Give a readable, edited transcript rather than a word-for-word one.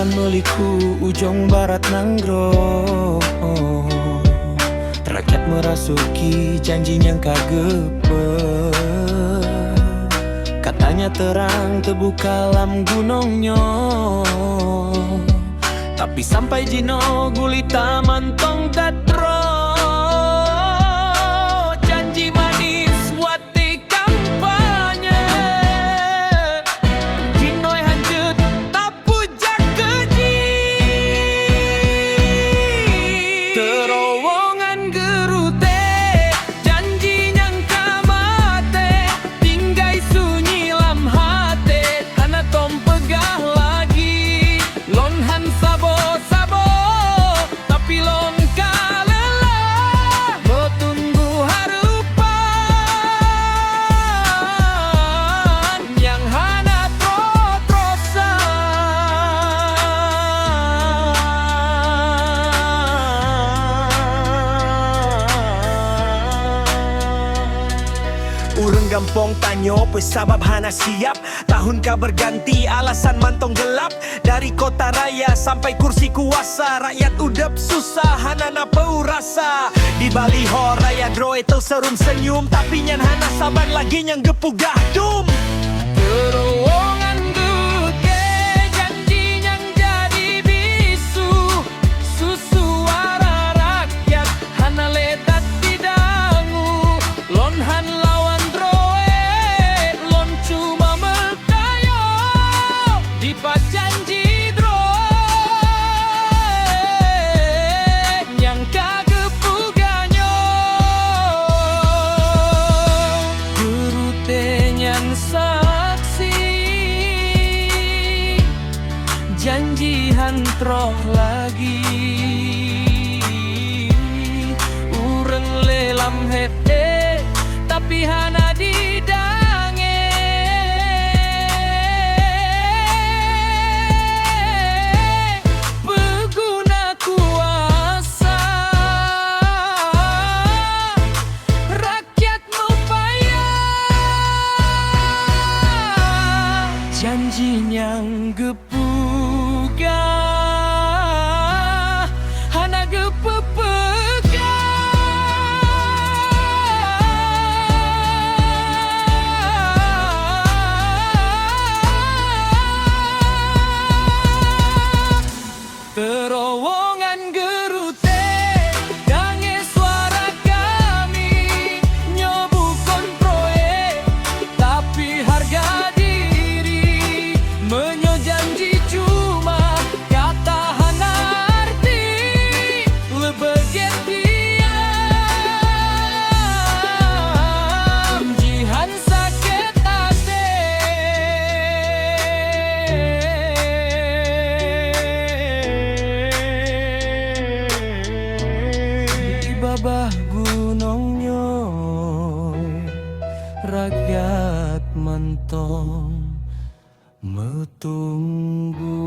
Lawan meliku ujung barat nanggro. Rakyat merasuki janji yang kagepe. Katanya terang terbuka lam gunungnya, tapi sampai jino gulita mantong dadro. Janji manis wati kampanye, jinoi hanjut tapu jak keji. Terowongan gerute janji yang kamate, tinggai sunyi lam hate, hana tom pegah lagi. Lon han sabo-sabo tapi lon kalela, bertunggu harapan yang hana tro-trosan. Urang gampong tanyo, pues sabab hana siap. Tahun ka berganti, alasan mantong gelap. Dari kota raya sampai kursi kuasa, rakyat udap susah, hana napau rasa. Di baliho raya droe serum senyum, tapi nyan hana saban lagi yang gepugah dum. Terowongan duke janji yang jadi bisu, suara rakyat hana letat didangu. Lon han lawan droe, lon cuma mertayo di janji droe yang kagepuganyo. Gerutenyan saksi janji hantroh lagi. Urang lelam hete tapi hana didange. Pengguna kuasa rakyat mupaya, janji yang gepugah hana gepepegah. Terowongan gerute dange suara kami, nyobukon proyek tapi harga diri, menyo janji cuma kata hana arti, lebeget diam, jihan sakit hati. Di babah gunungnya rakyat mentong metunggu.